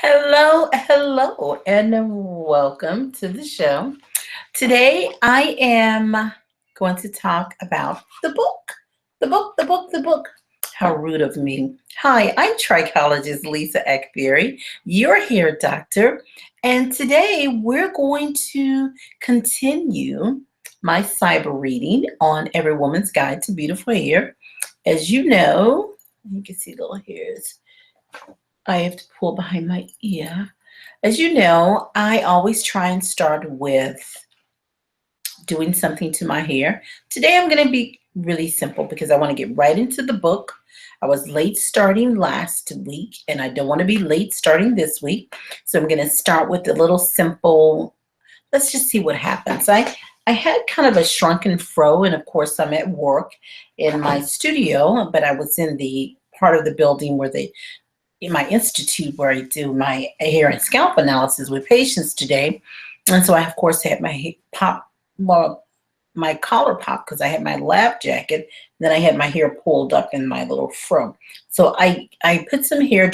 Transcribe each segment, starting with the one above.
Hello, and welcome to the show. Today, I am going to talk about the book. The book. How rude of me. Hi, I'm trichologist Lisa Akbari, your hair doctor, and today we're going to continue my cyber reading on Every Woman's Guide to Beautiful Hair. As you can see little hairs. I have to pull behind my ear. As you know, I always try and start with doing something to my hair. Today I'm going to be really simple because I want to get right into the book. I was late starting last week and I don't want to be late starting this week. So I'm going to start with a little simple, let's just see what happens. I had kind of a shrunken fro, and of course I'm at work in my studio, but I was in the part of the building where they in my institute where I do my hair and scalp analysis with patients today. And so I, of course, had my well, my collar pop because I had my lab jacket. Then I had my hair pulled up in my little fro. So I put some hair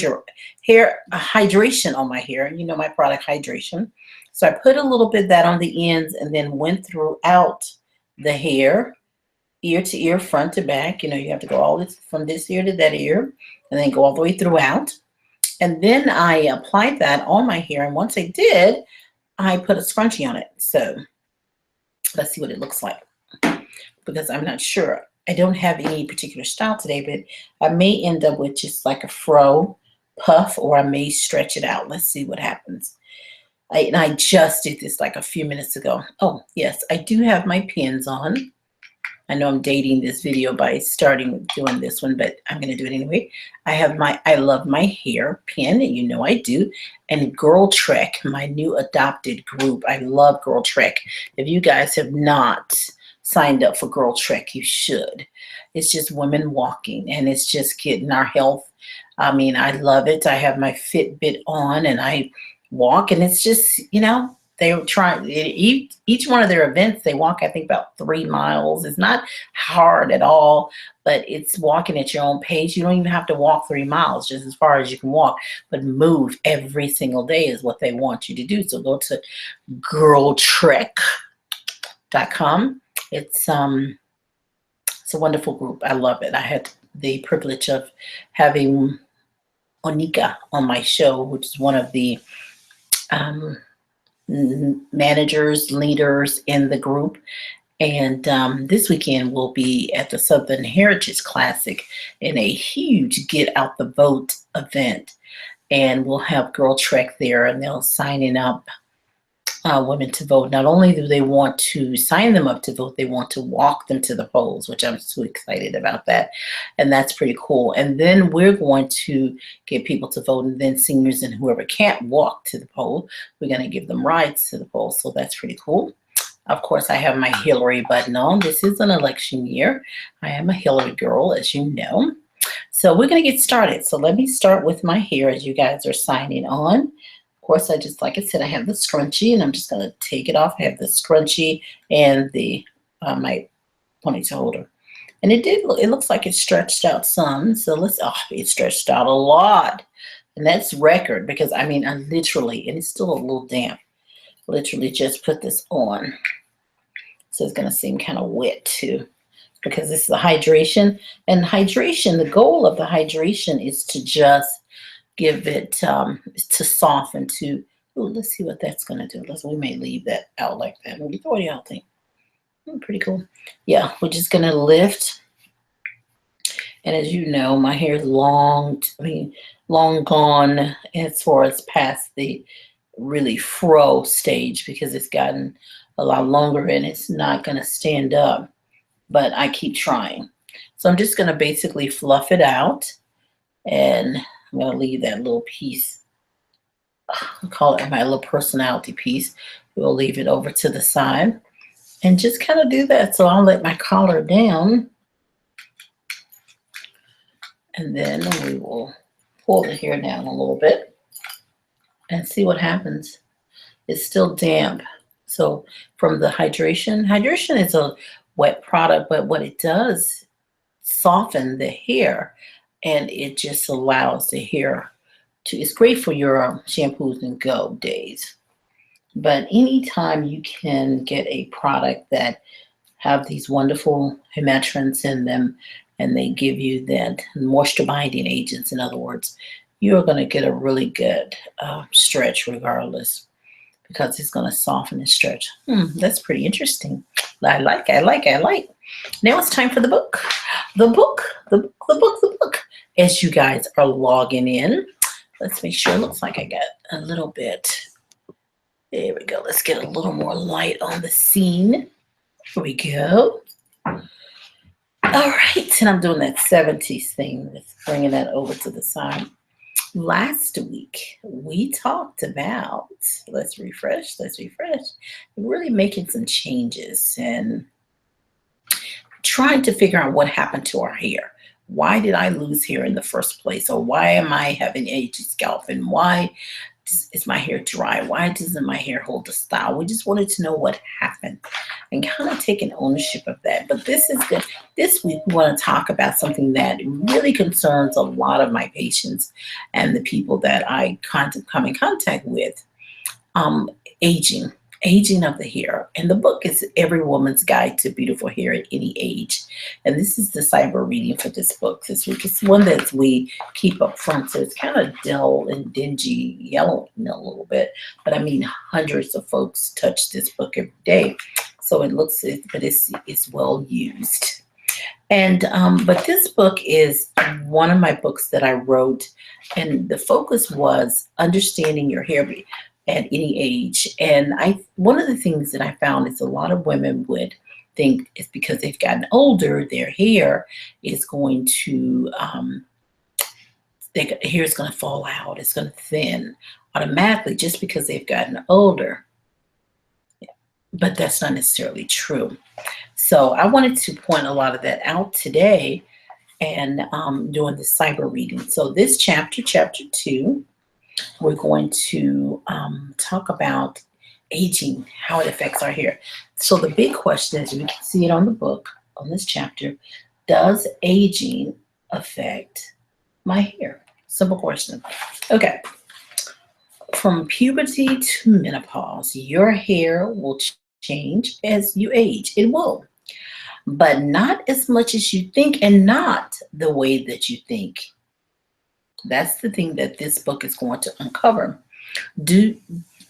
hydration on my hair. You know my product hydration. So I put a little bit of that on the ends and then went throughout the hair, ear to ear, front to back. You know, you have to go all this from this ear to that ear and then go all the way throughout. And then I applied that on my hair. And once I did, I put a scrunchie on it. So let's see what it looks like because I'm not sure. I don't have any particular style today, but I may end up with just like a fro puff or I may stretch it out. Let's see what happens. I just did this like a few minutes ago. Oh, yes, I do have my pins on. I know I'm dating this video by starting doing this one, but I'm going to do it anyway. I have my I Love My Hair pin, and you know I do. And Girl Trek, my new adopted group. I love Girl Trek. If you guys have not signed up for Girl Trek, you should. It's just women walking, and it's just getting our health. I mean, I love it. I have my Fitbit on, and I walk, and it's just, they were trying each one of their events. They walk, I think, about 3 miles. It's not hard at all, but it's walking at your own pace. You don't even have to walk 3 miles, just as far as you can walk, but move every single day is what they want you to do. So go to girltrek.com. It's a wonderful group. I love it. I had the privilege of having Onika on my show, which is one of the managers, leaders in the group. And this weekend we'll be at the Southern Heritage Classic in a huge Get Out the Vote event. And we'll have Girl Trek there, and they'll signing up women to vote. Not only do they want to sign them up to vote, they want to walk them to the polls, which I'm so excited about that. And that's pretty cool. And then we're going to get people to vote, and then seniors and whoever can't walk to the poll, we're going to give them rides to the poll. So that's pretty cool. Of course, I have my Hillary button on. This is an election year. I am a Hillary girl, as you know. So we're going to get started. So let me start with my hair as you guys are signing on. Of course, like I said, I have the scrunchie, and I'm just going to take it off. I have the scrunchie and the my ponytail holder. And it looks like it stretched out some. So it stretched out a lot. And that's record because, I mean, I literally, and it's still a little damp, literally just put this on. So it's going to seem kind of wet too because this is the hydration. And hydration, the goal of the hydration is to just give it to soften to. Let's see what that's going to do. We may leave that out like that. What do y'all think? Pretty cool. Yeah, we're just going to lift. And as you know, my hair is long gone as far as past the really fro stage because it's gotten a lot longer and it's not going to stand up. But I keep trying. So I'm just going to basically fluff it out, and I'm going to leave that little piece. I call it my little personality piece. We'll leave it over to the side and just kind of do that. So I'll let my collar down, and then we will pull the hair down a little bit and see what happens. It's still damp. So from the hydration is a wet product, but what it does, soften the hair, and it just allows the hair it's great for your shampoos and go days. But anytime you can get a product that have these wonderful hymatrins in them, and they give you that moisture binding agents, in other words, you're going to get a really good stretch regardless, because it's going to soften and stretch. That's pretty interesting. I like. Now it's time for the book. The book, the book, the book, the book. As you guys are logging in, let's make sure. It looks like I got a little bit. There we go. Let's get a little more light on the scene. Here we go. All right. And I'm doing that 70s thing. Let's bringing that over to the side. Last week, we talked about, let's refresh, really making some changes and trying to figure out what happened to our hair. Why did I lose hair in the first place? Or why am I having aging scalp? And why is my hair dry? Why doesn't my hair hold the style? We just wanted to know what happened and kind of taking ownership of that. But this is good. This week, we want to talk about something that really concerns a lot of my patients and the people that I come in contact with. Aging of the hair. And the book is Every Woman's Guide to Beautiful Hair at Any Age. And this is the cyber reading for this book this week. It's one that we keep up front, so it's kind of dull and dingy, yellow a little bit. But I mean, hundreds of folks touch this book every day. So it looks, but it's well used. And but this book is one of my books that I wrote, and the focus was understanding your hair at any age. And one of the things that I found is a lot of women would think it's because they've gotten older, their hair is going to their hair is going to fall out, it's going to thin automatically just because they've gotten older. But that's not necessarily true. So I wanted to point a lot of that out today and doing the cyber reading. So this chapter 2, we're going to talk about aging, how it affects our hair. So the big question is, you can see it on the book, on this chapter, does aging affect my hair? Simple question. Okay. From puberty to menopause, your hair will change as you age. It will. But not as much as you think, and not the way that you think. That's the thing that this book is going to uncover. Do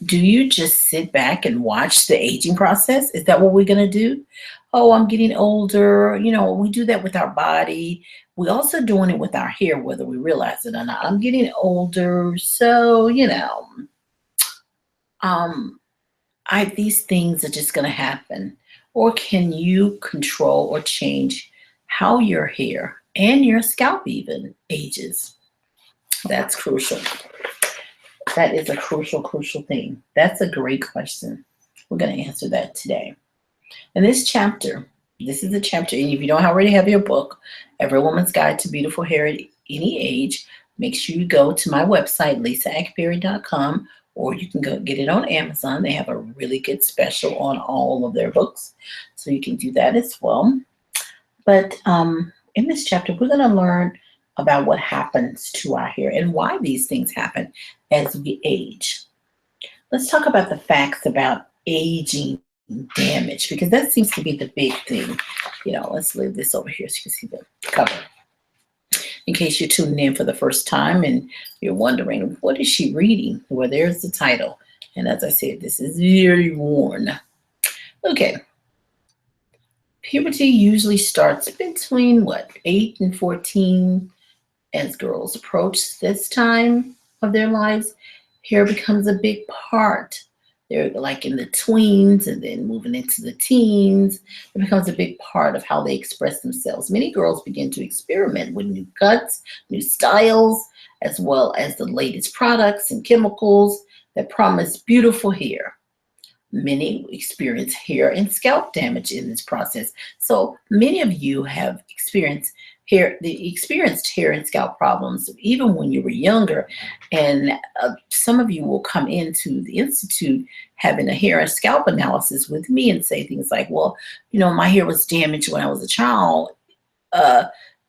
you just sit back and watch the aging process? Is that what we're going to do? Oh, I'm getting older. We do that with our body. We're also doing it with our hair, whether we realize it or not. I'm getting older, so, these things are just going to happen. Or can you control or change how your hair and your scalp even ages? That's crucial. That is a crucial thing. That's a great question. We're going to answer that today. In this chapter, this is the chapter, and if you don't already have your book, Every Woman's Guide to Beautiful Hair at Any Age, make sure you go to my website, lisaakbari.com, or you can go get it on Amazon. They have a really good special on all of their books, so you can do that as well. But in this chapter, we're going to learn about what happens to our hair and why these things happen as we age. Let's talk about the facts about aging damage, because that seems to be the big thing. Let's leave this over here so you can see the cover. In case you're tuning in for the first time and you're wondering, what is she reading? Well, there's the title. And as I said, this is very worn. Okay. Puberty usually starts between 8 and 14. As girls approach this time of their lives, hair becomes a big part. They're like in the tweens and then moving into the teens. It becomes a big part of how they express themselves. Many girls begin to experiment with new cuts, new styles, as well as the latest products and chemicals that promise beautiful hair. Many experience hair and scalp damage in this process. So many of you have experienced hair and scalp problems even when you were younger. And some of you will come into the Institute having a hair and scalp analysis with me and say things like, well, my hair was damaged when I was a child.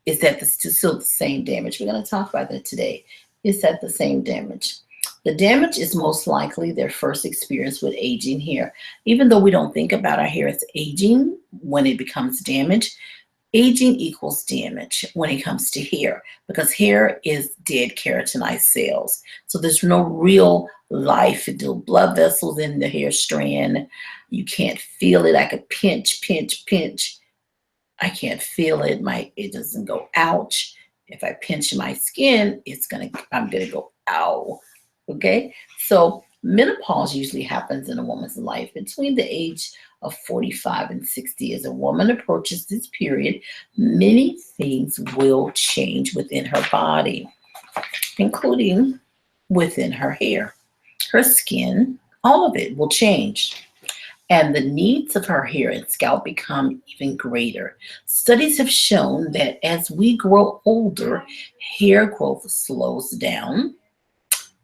Is that still the same damage? We're going to talk about that today. Is that the same damage? The damage is most likely their first experience with aging hair. Even though we don't think about our hair as aging when it becomes damaged, aging equals damage when it comes to hair because hair is dead keratinized cells. So there's no real life. The blood vessels in the hair strand, you can't feel it. I could pinch, pinch, pinch. I can't feel it. It doesn't go ouch. If I pinch my skin, I'm gonna go ow. Okay? So menopause usually happens in a woman's life between the age of 45 and 60. As a woman approaches this period, many things will change within her body, including within her hair, her skin, all of it will change. And the needs of her hair and scalp become even greater. Studies have shown that as we grow older, hair growth slows down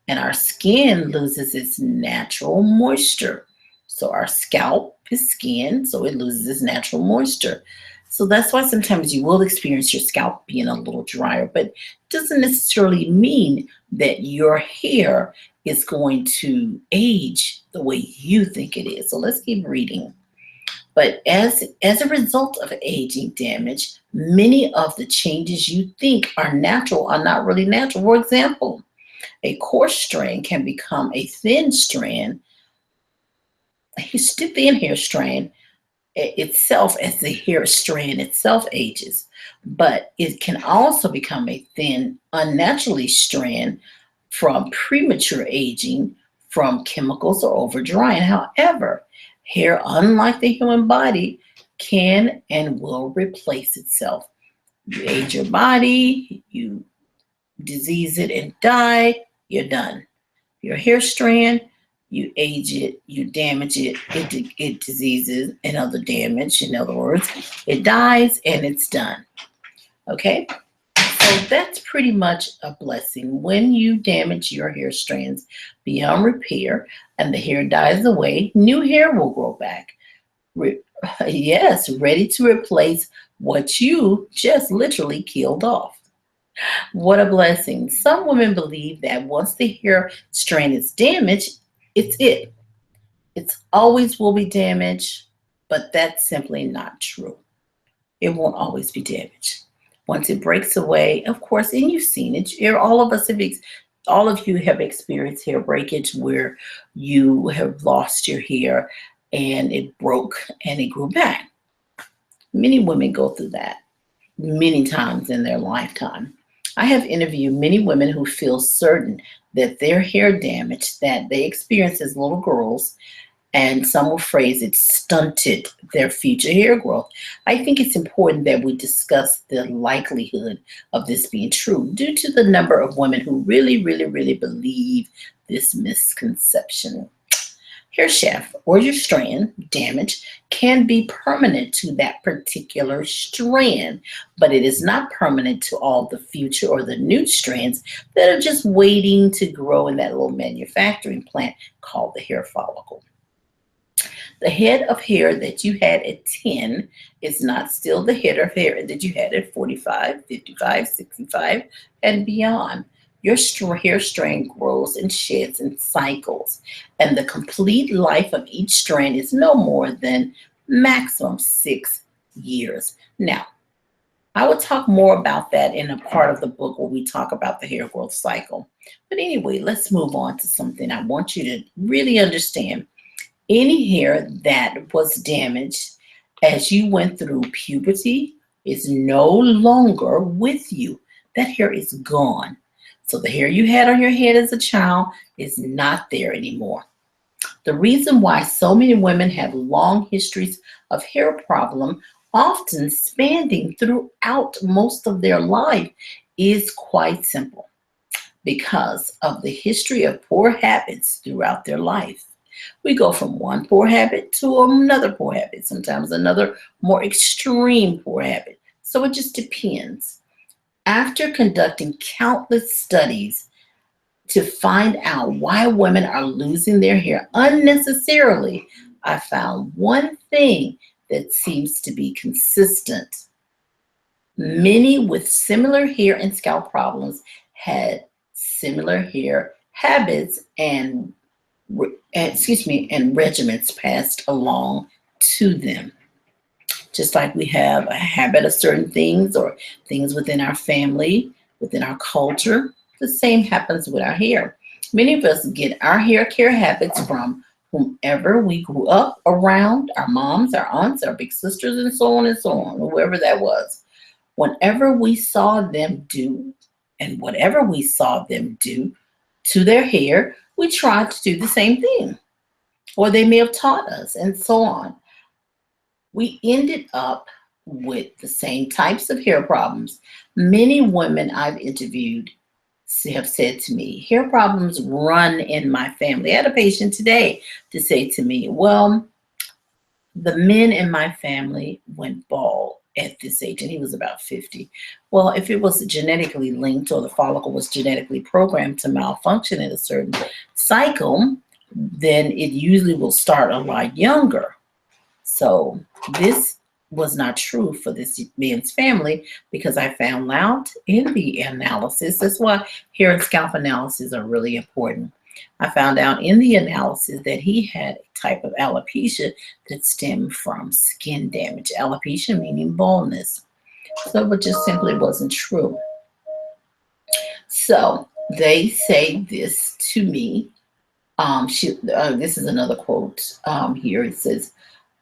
and our skin loses its natural moisture. So our scalp is skin, so it loses its natural moisture. So that's why sometimes you will experience your scalp being a little drier, but it doesn't necessarily mean that your hair is going to age the way you think it is. So let's keep reading. But as a result of aging damage, many of the changes you think are natural are not really natural. For example, a coarse strand can become a thin strand, a thin hair strand itself as the hair strand itself ages. But it can also become a thin, unnaturally strand from premature aging, from chemicals or over drying. However, hair, unlike the human body, can and will replace itself. You age your body, you disease it and die, you're done. Your hair strand, you age it, you damage it, it diseases and other damage. In other words, it dies and it's done. Okay? So that's pretty much a blessing. When you damage your hair strands beyond repair and the hair dies away, new hair will grow back. Yes, ready to replace what you just literally killed off. What a blessing. Some women believe that once the hair strand is damaged, it's it. It's always will be damaged, but that's simply not true. It won't always be damaged. Once it breaks away, of course, and you've seen it, all of us have, all of you have experienced hair breakage where you have lost your hair and it broke and it grew back. Many women go through that many times in their lifetime. I have interviewed many women who feel certain that their hair damage that they experienced as little girls, and some will phrase it, stunted their future hair growth. I think it's important that we discuss the likelihood of this being true due to the number of women who really, really, really believe this misconception. Hair shaft or your strand damage can be permanent to that particular strand, but it is not permanent to all the future or the new strands that are just waiting to grow in that little manufacturing plant called the hair follicle. The head of hair that you had at 10 is not still the head of hair that you had at 45, 55, 65, and beyond. Your hair strand grows and sheds in cycles, and the complete life of each strand is no more than maximum 6 years. Now, I will talk more about that in a part of the book where we talk about the hair growth cycle. But anyway, let's move on to something I want you to really understand. Any hair that was damaged as you went through puberty is no longer with you. That hair is gone. So the hair you had on your head as a child is not there anymore. The reason why so many women have long histories of hair problem, often spanning throughout most of their life, is quite simple. Because of the history of poor habits throughout their life. We go from one poor habit to another poor habit, sometimes another more extreme poor habit. So it just depends. After conducting countless studies to find out why women are losing their hair unnecessarily, I found one thing that seems to be consistent. Many with similar hair and scalp problems had similar hair habits and regimens passed along to them. Just like we have a habit of certain things or things within our family, within our culture, the same happens with our hair. Many of us get our hair care habits from whomever we grew up around, our moms, our aunts, our big sisters, and so on, whoever that was. Whenever we saw them do, and whatever we saw them do to their hair, we tried to do the same thing, or they may have taught us, and so on. We ended up with the same types of hair problems. Many women I've interviewed have said to me, hair problems run in my family. I had a patient today to say to me, well, the men in my family went bald at this age, and he was about 50. Well, if it was genetically linked or the follicle was genetically programmed to malfunction at a certain cycle, then it usually will start a lot younger. So this was not true for this man's family because I found out in the analysis. That's why hair and scalp analysis are really important. I found out in the analysis that he had a type of alopecia that stemmed from skin damage. Alopecia meaning baldness. So it just simply wasn't true. So they say this to me. This is another quote here. It says,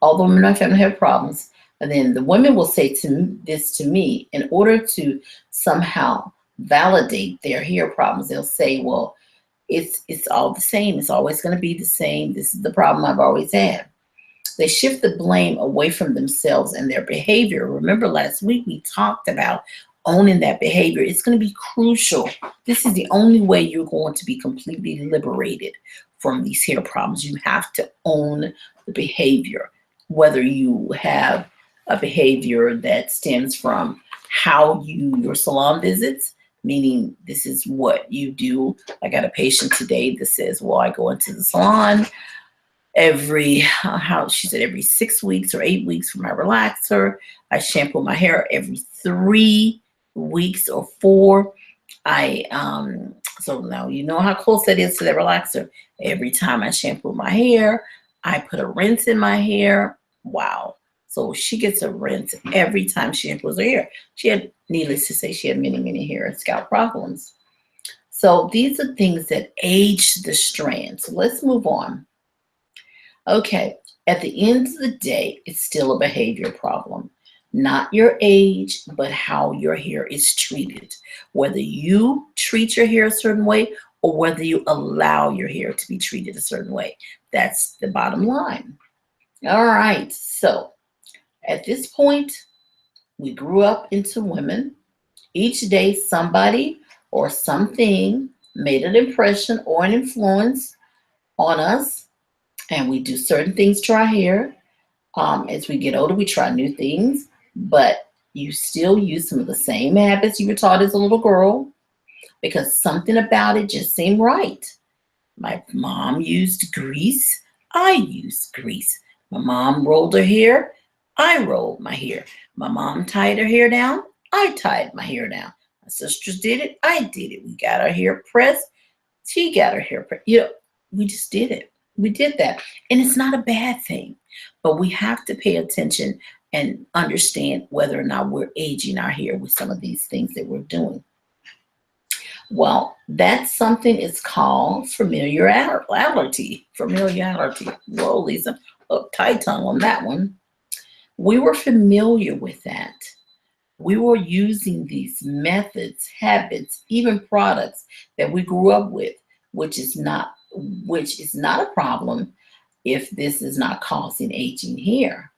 although men in my family have problems, and then the women will say this to me in order to somehow validate their hair problems. They'll say, well, it's all the same. It's always going to be the same. This is the problem I've always had. They shift the blame away from themselves and their behavior. Remember last week we talked about owning that behavior. It's going to be crucial. This is the only way you're going to be completely liberated from these hair problems. You have to own the behavior, whether you have a behavior that stems from your salon visits, meaning this is what you do. I got a patient today that says, well, I go into the salon every 6 weeks or 8 weeks for my relaxer. I shampoo my hair every 3 weeks or 4. So now you know how close that is to the relaxer. Every time I shampoo my hair, I put a rinse in my hair. Wow. So she gets a rinse every time she shampoos her hair. Needless to say, she had many, many hair and scalp problems. So these are things that age the strand. So let's move on. Okay, at the end of the day, it's still a behavior problem. Not your age, but how your hair is treated. Whether you treat your hair a certain way or whether you allow your hair to be treated a certain way. That's the bottom line. All right, so at this point, we grew up into women. Each day, somebody or something made an impression or an influence on us, and we do certain things to our hair. As we get older, we try new things, but you still use some of the same habits you were taught as a little girl because something about it just seemed right. My mom used grease. I used grease. My mom rolled her hair. I rolled my hair. My mom tied her hair down. I tied my hair down. My sisters did it. I did it. We got our hair pressed. She got her hair pressed. We just did it. We did that. And it's not a bad thing, but we have to pay attention and understand whether or not we're aging our hair with some of these things that we're doing. Well, that's something it's called familiarity. Familiarity. Whoa, Lisa. Oh, tight tongue on that one. We were familiar with that. We were using these methods, habits, even products that we grew up with, which is not a problem if this is not causing aging hair.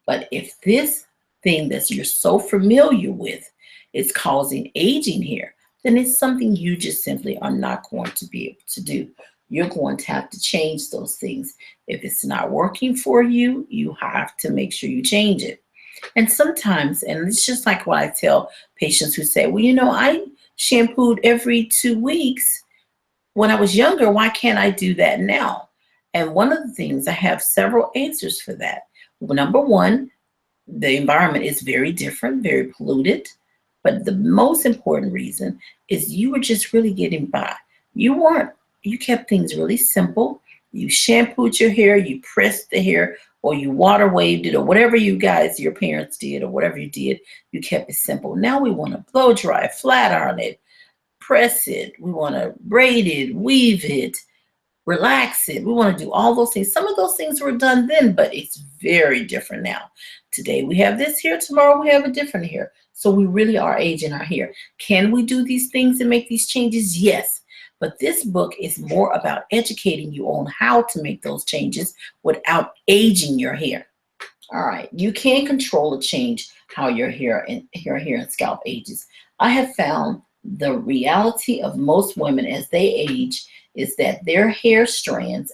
But if this thing that you're so familiar with is causing aging hair, then it's something you just simply are not going to be able to do. You're going to have to change those things. If it's not working for you, you have to make sure you change it. And sometimes, and it's just like what I tell patients who say, well, I shampooed every 2 weeks when I was younger. Why can't I do that now? And one of the things, I have several answers for that. Well, number one, the environment is very different, very polluted. But the most important reason is you were just really getting by. You weren't, you kept things really simple. You shampooed your hair, you pressed the hair, or you water waved it, or whatever you guys, your parents did, or whatever you did, you kept it simple. Now we want to blow dry, flat iron it, press it. We want to braid it, weave it, relax it. We want to do all those things. Some of those things were done then, but it's very different now. Today we have this here, tomorrow we have a different hair. So we really are aging our hair. Can we do these things and make these changes? Yes. But this book is more about educating you on how to make those changes without aging your hair. All right, you can control or change how your hair and scalp ages. I have found the reality of most women as they age is that their hair strands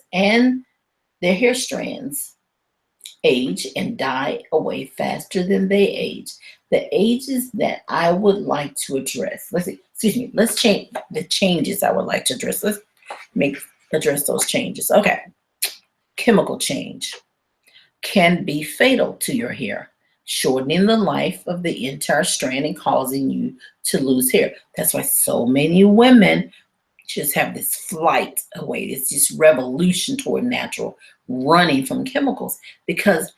age and die away faster than they age. The ages that I would like to address, let's change the changes I would like to address. Let's address those changes. Okay. Chemical change can be fatal to your hair, shortening the life of the entire strand and causing you to lose hair. That's why so many women just have this flight away, it's this revolution toward natural, running from chemicals because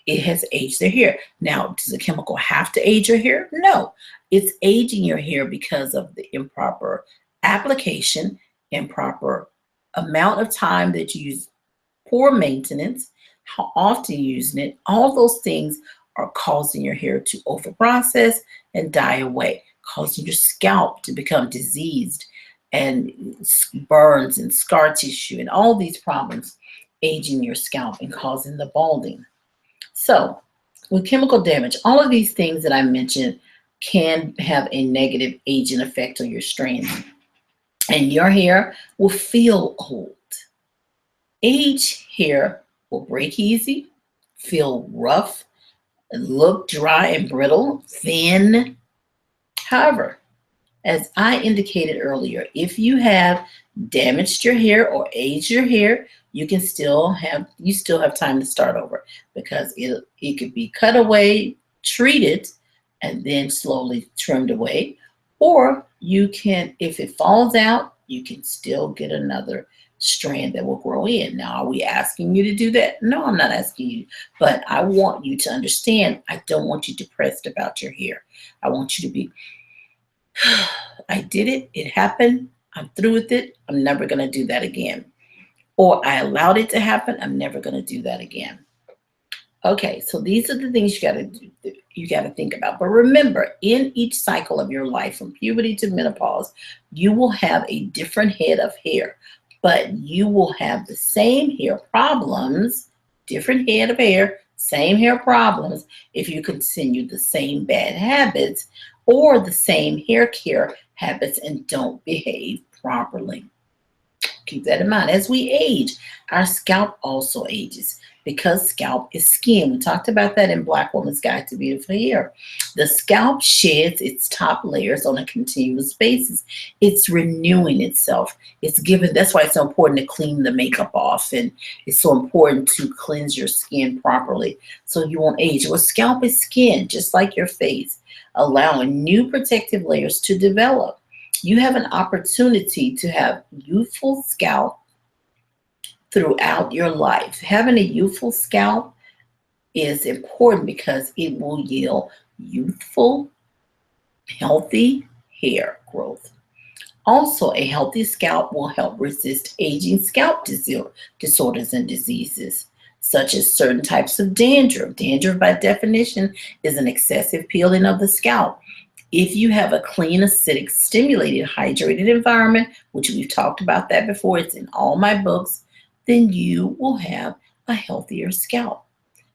it has aged their hair. Now, does a chemical have to age your hair? No, it's aging your hair because of the improper application, improper amount of time that you use, poor maintenance, how often you're using it. All those things are causing your hair to overprocess and die away, causing your scalp to become diseased and burns and scar tissue and all these problems, aging your scalp and causing the balding. So with chemical damage, all of these things that I mentioned can have a negative aging effect on your strands, and your hair will feel old. Aged hair will break easy, feel rough, look dry and brittle, thin. However, as I indicated earlier, if you have damaged your hair or aged your hair, you still have time to start over because it could be cut away, treated, and then slowly trimmed away. Or you can, if it falls out, you can still get another strand that will grow in. Now, are we asking you to do that? No, I'm not asking you, but I want you to understand, I don't want you depressed about your hair. I want you to be, I did it, it happened, I'm through with it, I'm never going to do that again. Or I allowed it to happen, I'm never going to do that again. Okay, so these are the things you got to think about. But remember, in each cycle of your life, from puberty to menopause, you will have a different head of hair, but you will have the same hair problems, different head of hair, same hair problems if you continue the same bad habits or the same hair care habits and don't behave properly. Keep that in mind. As we age, our scalp also ages because scalp is skin. We talked about that in Black Woman's Guide to Beautiful Hair. The scalp sheds its top layers on a continuous basis. It's renewing itself. That's why it's so important to clean the makeup off, and it's so important to cleanse your skin properly so you won't age. Well, scalp is skin, just like your face, allowing new protective layers to develop. You have an opportunity to have youthful scalp throughout your life. Having a youthful scalp is important because it will yield youthful, healthy hair growth. Also, a healthy scalp will help resist aging scalp disorders and diseases, such as certain types of dandruff. Dandruff, by definition, is an excessive peeling of the scalp. If you have a clean, acidic, stimulated, hydrated environment, which we've talked about that before, it's in all my books, then you will have a healthier scalp.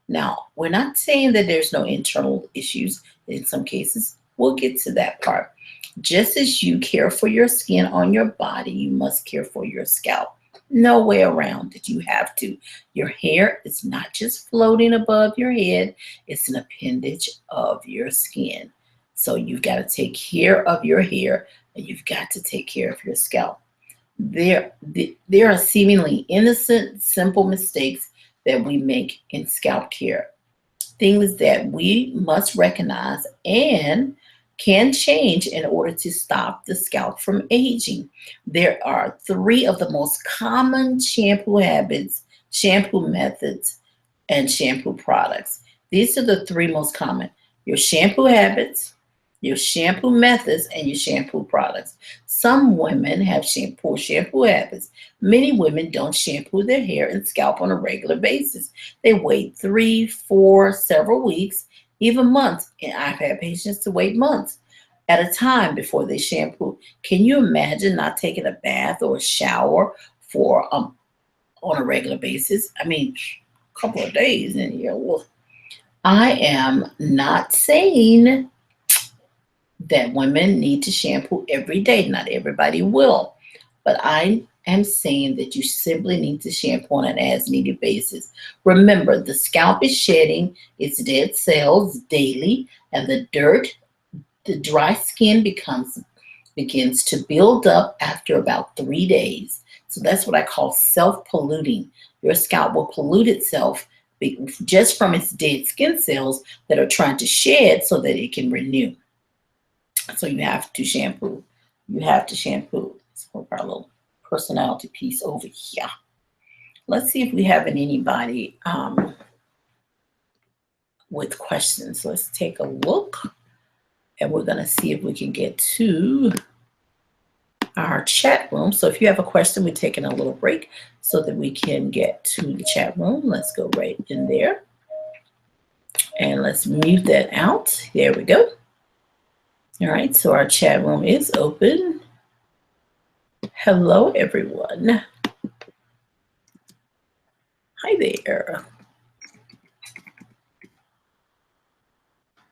Now, we're not saying that there's no internal issues. In some cases, we'll get to that part. Just as you care for your skin on your body, you must care for your scalp. No way around it. You have to. Your hair is not just floating above your head. It's an appendage of your skin. So you've got to take care of your hair and you've got to take care of your scalp. There are seemingly innocent, simple mistakes that we make in scalp care. Things that we must recognize and can change in order to stop the scalp from aging. There are three of the most common shampoo habits, shampoo methods, and shampoo products. These are the three most common: your shampoo habits, your shampoo methods, and your shampoo products. Some women have poor shampoo habits. Many women don't shampoo their hair and scalp on a regular basis. They wait 3, 4, several weeks, even months. And I've had patients to wait months at a time before they shampoo. Can you imagine not taking a bath or a shower for on a regular basis? I mean, a couple of days in here. Well, I am not saying that women need to shampoo every day. Not everybody will. But I am saying that you simply need to shampoo on an as needed basis. Remember, the scalp is shedding its dead cells daily, and the dry skin begins to build up after about 3 days. So that's what I call self-polluting. Your scalp will pollute itself just from its dead skin cells that are trying to shed so that it can renew. So you have to shampoo. You have to shampoo. Let's put our little personality piece over here. Let's see if we have anybody with questions. Let's take a look, and we're going to see if we can get to our chat room. So if you have a question, we're taking a little break so that we can get to the chat room. Let's go right in there. And let's mute that out. There we go. All right, so our chat room is open. Hello, everyone. Hi there.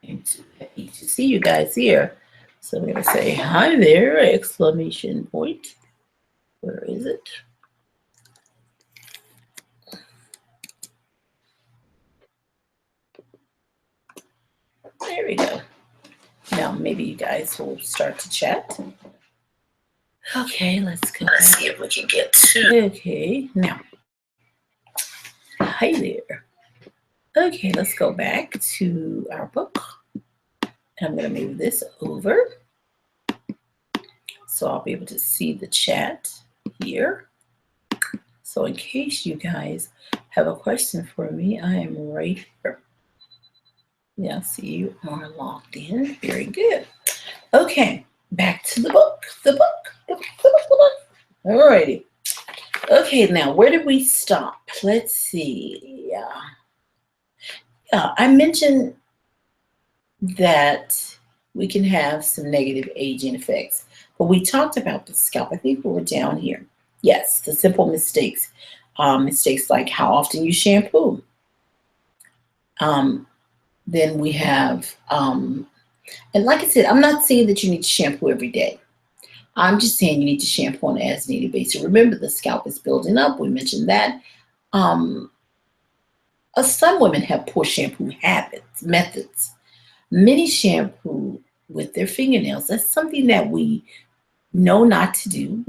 And happy to see you guys here. So we're going to say hi there, exclamation point. Where is it? There we go. Now maybe you guys will start to chat. Okay, let's go. Let's see if we can get to. Okay, now. Hi there. Okay, let's go back to our book. I'm going to move this over so I'll be able to see the chat here. So in case you guys have a question for me, I am right here. Yeah, I see you are logged in. Very good. Okay, back to the book. The book. All righty. Okay, now where did we stop? Let's see. I mentioned that we can have some negative aging effects, but we talked about the scalp. I think we were down here. Yes, the simple mistakes. Mistakes like how often you shampoo. Then we have, and like I said, I'm not saying that you need to shampoo every day. I'm just saying you need to shampoo on an as needed basis. Remember, the scalp is building up. We mentioned that. Some women have poor shampoo methods. Many shampoo with their fingernails. That's something that we know not to do.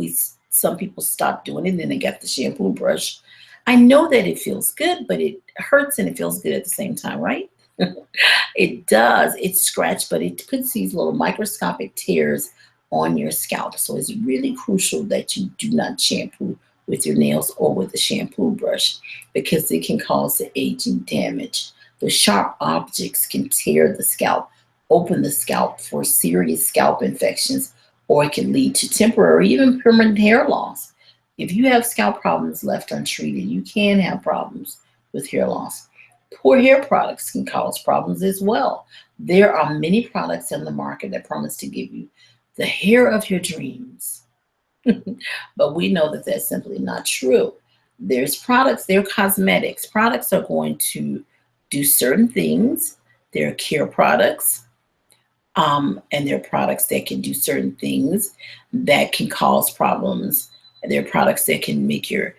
Some people stop doing it and then they got the shampoo brush. I know that it feels good, but it hurts and it feels good at the same time, right? It does. It's scratched, but it puts these little microscopic tears on your scalp. So it's really crucial that you do not shampoo with your nails or with a shampoo brush because it can cause the aging damage. The sharp objects can tear the scalp, open the scalp for serious scalp infections, or it can lead to temporary, even permanent hair loss. If you have scalp problems left untreated, you can have problems with hair loss. Poor hair products can cause problems as well. There are many products on the market that promise to give you the hair of your dreams. But we know that that's simply not true. There's products, they're cosmetics. Products are going to do certain things. They're care products, and they're products that can do certain things that can cause problems. They're products that can make your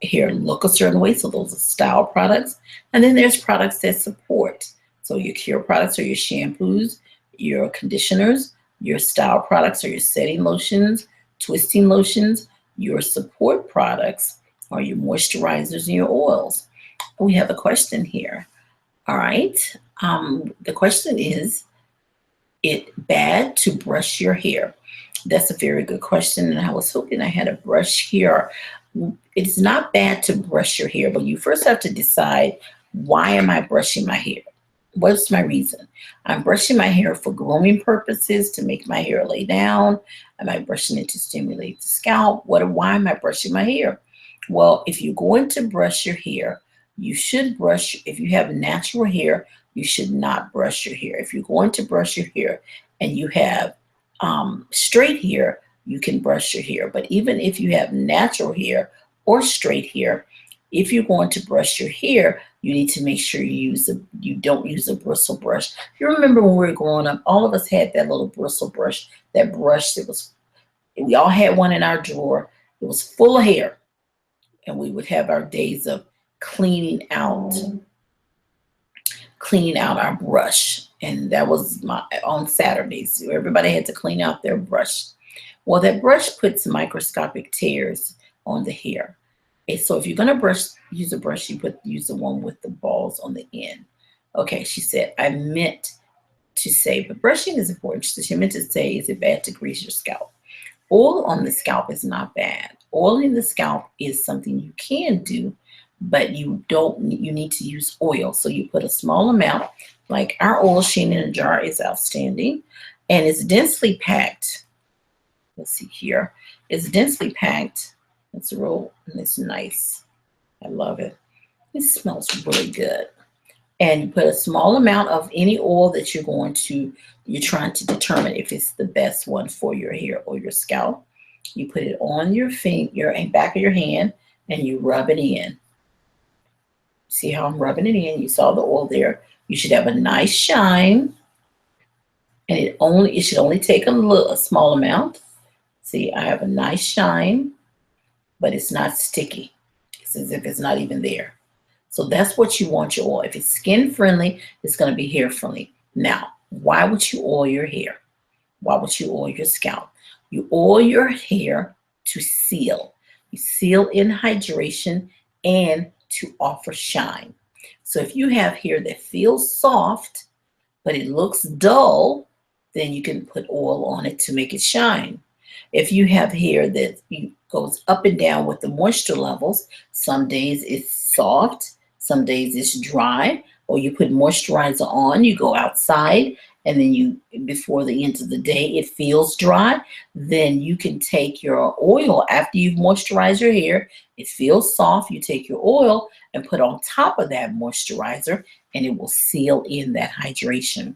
hair look a certain way. So those are style products. And then there's products that support. So your care products are your shampoos, your conditioners, your style products are your setting lotions, twisting lotions, your support products are your moisturizers and your oils. We have a question here. All right. The question is, it bad to brush your hair? That's a very good question, and I was hoping I had a brush here. It's not bad to brush your hair, but you first have to decide, why am I brushing my hair? What's my reason? I'm brushing my hair for grooming purposes, to make my hair lay down. Am I brushing it to stimulate the scalp? Why am I brushing my hair? Well, if you're going to brush your hair, you should brush. If you have natural hair, you should not brush your hair. If you're going to brush your hair and you have straight hair, you can brush your hair. But even if you have natural hair or straight hair, if you're going to brush your hair, you need to make sure you don't use a bristle brush. You remember when we were growing up, all of us had that little bristle brush, that brush that was, we all had one in our drawer. It was full of hair, and we would have our days of cleaning out our brush. And that was on Saturdays. Everybody had to clean out their brush. Well, that brush puts microscopic tears on the hair. Okay, so if you're gonna use a brush, use the one with the balls on the end. Okay, she said, I meant to say, but brushing is important. She meant to say, is it bad to grease your scalp? Oil on the scalp is not bad. Oiling the scalp is something you can do, but you need to use oil. So you put a small amount, like our oil sheen in a jar is outstanding, and it's densely packed. Let's see here. It's densely packed. It's real, and it's nice. I love it. It smells really good. And you put a small amount of any oil that you're trying to determine if it's the best one for your hair or your scalp. You put it on your finger and back of your hand, and you rub it in. See how I'm rubbing it in? You saw the oil there. You should have a nice shine, and it should only take a small amount. See, I have a nice shine, but it's not sticky. It's as if it's not even there. So that's what you want your oil. If it's skin friendly, it's going to be hair friendly. Now, why would you oil your hair? Why would you oil your scalp? You oil your hair to seal. You seal in hydration and to offer shine. So if you have hair that feels soft, but it looks dull, then you can put oil on it to make it shine. If you have hair that goes up and down with the moisture levels, some days it's soft, some days it's dry, or you put moisturizer on, you go outside, and then before the end of the day, it feels dry, then you can take your oil after you've moisturized your hair. It feels soft. You take your oil and put on top of that moisturizer, and it will seal in that hydration.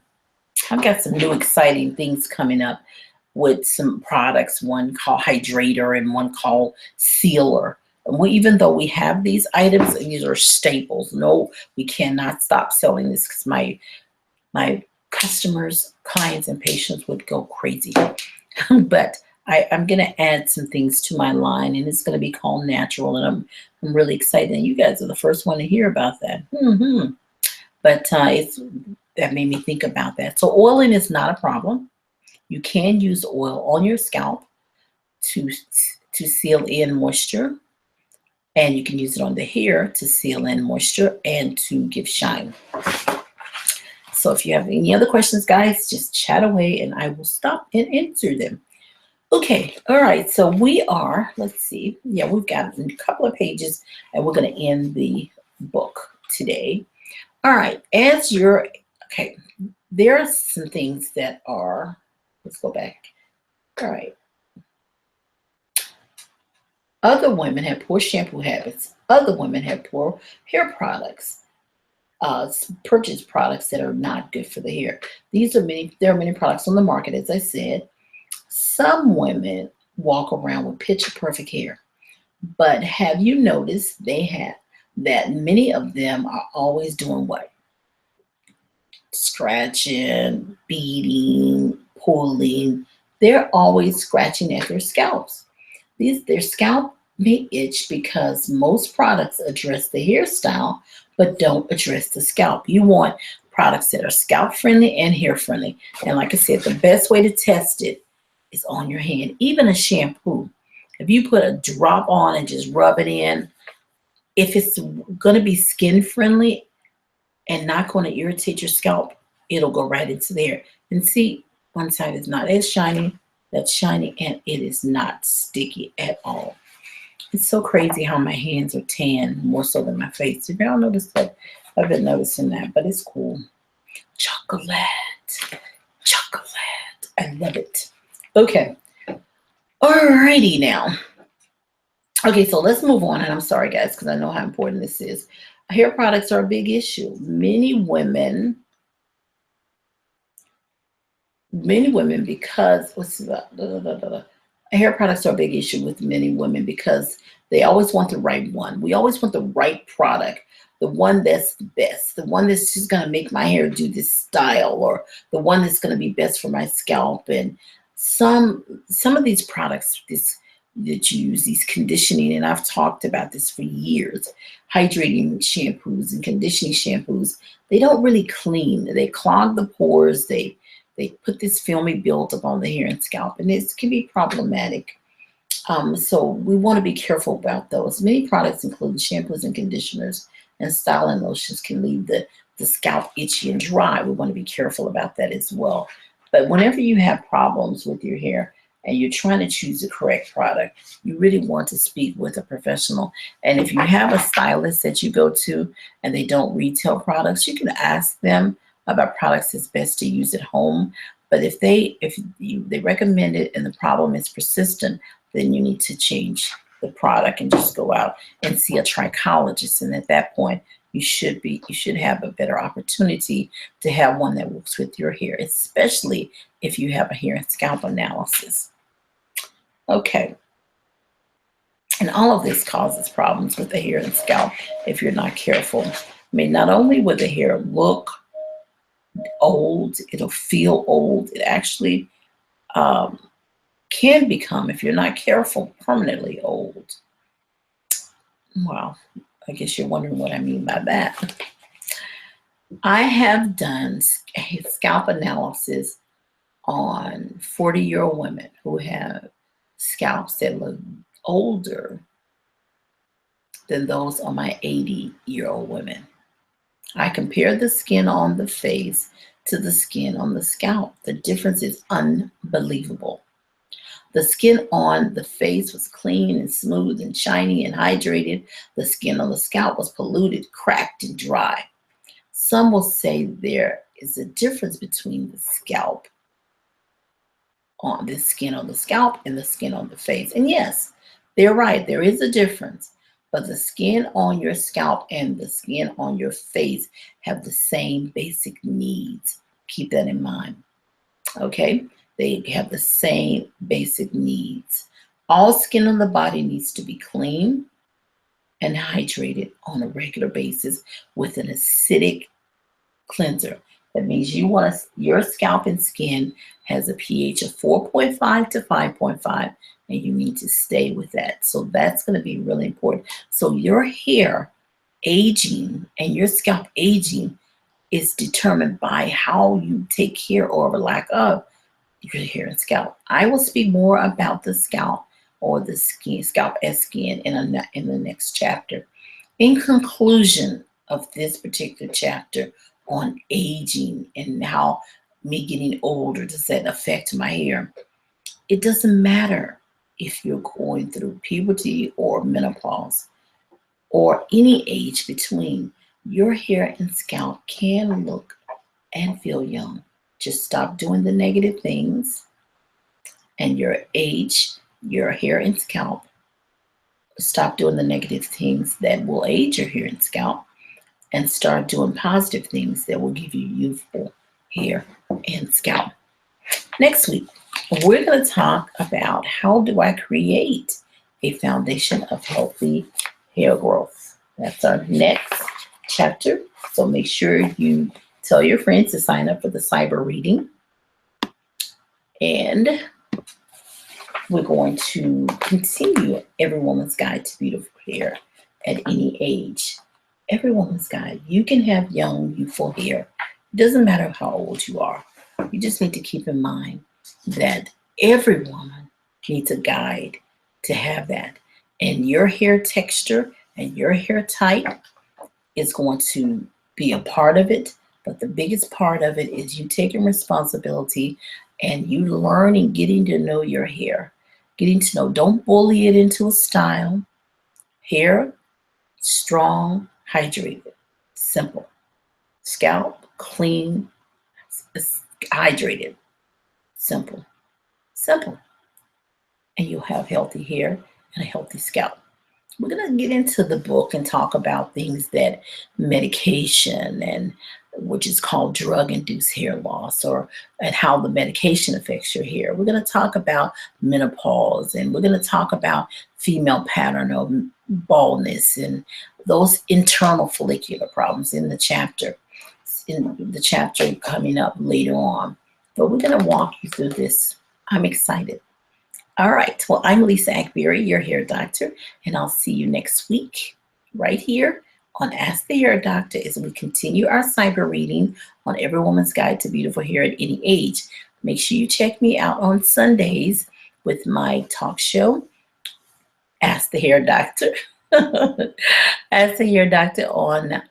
I've got some new exciting things coming up with some products, one called Hydrator and one called Sealer. Even though we have these items, and these are staples, no, we cannot stop selling this, because my customers, clients, and patients would go crazy. But I'm going to add some things to my line, and it's going to be called Natural, and I'm really excited. And you guys are the first one to hear about that. But that made me think about that. So oiling is not a problem. You can use oil on your scalp to seal in moisture, and you can use it on the hair to seal in moisture and to give shine. So if you have any other questions, guys, just chat away and I will stop and answer them. Okay, all right, so let's see. Yeah, we've got a couple of pages, and we're going to end the book today. All right, okay, there are some things that are, let's go back. All right. Other women have poor shampoo habits. Other women have poor hair products. Purchase products that are not good for the hair. There are many products on the market, as I said. Some women walk around with picture perfect hair, but have you noticed that many of them are always doing what? Scratching, beating, pulling. They're always scratching at their scalps. Their scalp may itch because most products address the hairstyle but don't address the scalp. You want products that are scalp friendly and hair friendly. And like I said, the best way to test it is on your hand. Even a shampoo, if you put a drop on and just rub it in, if it's going to be skin friendly and not going to irritate your scalp, it'll go right into there. And see, One side is not as shiny. That's shiny, and it is not sticky at all. It's so crazy how my hands are tan more so than my face. If y'all notice that, I've been noticing that, but it's cool. Chocolate. Chocolate. I love it. Okay. Alrighty now. Okay, so let's move on. And I'm sorry, guys, because I know how important this is. Hair products are a big issue. Many women, because hair products are a big issue with many women because they always want the right one. We always want the right product, the one that's the best, the one that's just going to make my hair do this style, or the one that's going to be best for my scalp. And some of these products, that you use, these conditioning, and I've talked about this for years, hydrating shampoos and conditioning shampoos, they don't really clean. They clog the pores. They put this filmy buildup on the hair and scalp, and it can be problematic. So we want to be careful about those. Many products, including shampoos and conditioners and styling lotions, can leave the scalp itchy and dry. We want to be careful about that as well. But whenever you have problems with your hair and you're trying to choose the correct product, you really want to speak with a professional. And if you have a stylist that you go to and they don't retail products, you can ask them about products that's best to use at home. But if they recommend it and the problem is persistent, then you need to change the product and just go out and see a trichologist. And at that point, you should have a better opportunity to have one that works with your hair, especially if you have a hair and scalp analysis. Okay. And all of this causes problems with the hair and scalp if you're not careful. I mean, not only will the hair look old, it'll feel old. It actually can become, if you're not careful, permanently old. Well, I guess you're wondering what I mean by that. I have done a scalp analysis on 40-year-old women who have scalps that look older than those on my 80-year-old women. I compared the skin on the face to the skin on the scalp. The difference is unbelievable. The skin on the face was clean and smooth and shiny and hydrated. The skin on the scalp was polluted, cracked, and dry. Some will say there is a difference between the scalp on the skin on the scalp and the skin on the face. And yes, they're right. There is a difference. But the skin on your scalp and the skin on your face have the same basic needs. Keep that in mind. Okay? They have the same basic needs. All skin on the body needs to be clean and hydrated on a regular basis with an acidic cleanser. That means your scalp and skin has a pH of 4.5 to 5.5, and you need to stay with that. So that's going to be really important. So your hair aging and your scalp aging is determined by how you take care or lack of your hair and scalp. I will speak more about the scalp or the skin, scalp as skin in the next chapter. In conclusion of this particular chapter on aging and how me getting older, does that affect my hair? It doesn't matter if you're going through puberty or menopause or any age between. Your hair and scalp can look and feel young. Just stop doing the negative things, and your hair and scalp, stop doing the negative things that will age your hair and scalp, and start doing positive things that will give you youthful hair and scalp. Next week, we're going to talk about how do I create a foundation of healthy hair growth. That's our next chapter. So make sure you tell your friends to sign up for the cyber reading. And we're going to continue Every Woman's Guide to Beautiful Hair at Any Age. Every Woman's Guide. You can have young, youthful hair. It doesn't matter how old you are. You just need to keep in mind that every woman needs a guide to have that. And your hair texture and your hair type is going to be a part of it. But the biggest part of it is you taking responsibility and you learning, getting to know your hair, getting to know, don't bully it into a style. Hair, strong, hydrated, simple. Scalp, clean, hydrated, simple, simple. And you'll have healthy hair and a healthy scalp. We're going to get into the book and talk about things that medication and which is called drug-induced hair loss, or and how the medication affects your hair. We're going to talk about menopause, and we're going to talk about female pattern of baldness and those internal follicular problems in the chapter coming up later on. But we're going to walk you through this. I'm excited. All right. Well, I'm Lisa Akbari, your hair doctor, and I'll see you next week right here on Ask the Hair Doctor as we continue our cyber reading on Every Woman's Guide to Beautiful Hair at Any Age. Make sure you check me out on Sundays with my talk show, Ask the Hair Doctor. Ask the Hair Doctor on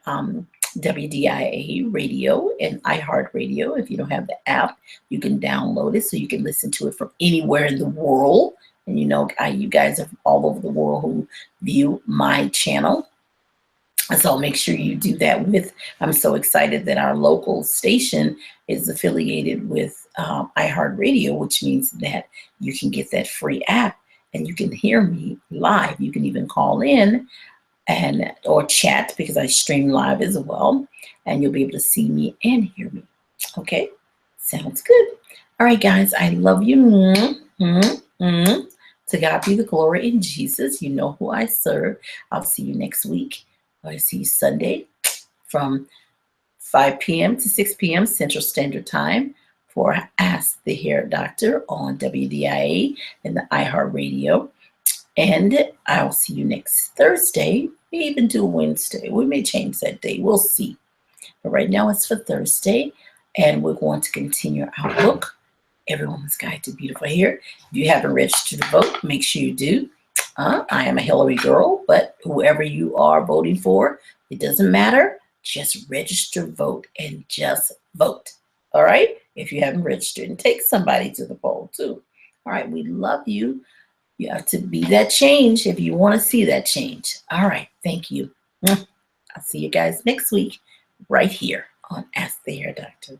WDIA radio and iHeartRadio. If you don't have the app, you can download it so you can listen to it from anywhere in the world. And you know, you guys are all over the world who view my channel. So make sure you do that with, I'm so excited that our local station is affiliated with iHeartRadio, which means that you can get that free app and you can hear me live. You can even call in and or chat, because I stream live as well, and you'll be able to see me and hear me. Okay, sounds good. All right, guys, I love you. To God be the glory in Jesus. You know who I serve. I'll see you next week. I'll see you Sunday from 5 p.m. to 6 p.m. Central Standard Time for Ask the Hair Doctor on WDIA and the iHeartRadio. And I'll see you next Thursday. We even do Wednesday. We may change that day. We'll see. But right now it's for Thursday. And we're going to continue our book, Every Woman's Guide to Beautiful Hair. If you haven't registered to vote, make sure you do. I am a Hillary girl, but whoever you are voting for, it doesn't matter. Just register, vote, and just vote. All right? If you haven't registered, and take somebody to the poll too. All right? We love you. You have to be that change if you want to see that change. All right. Thank you. I'll see you guys next week right here on Ask the Hair Doctor.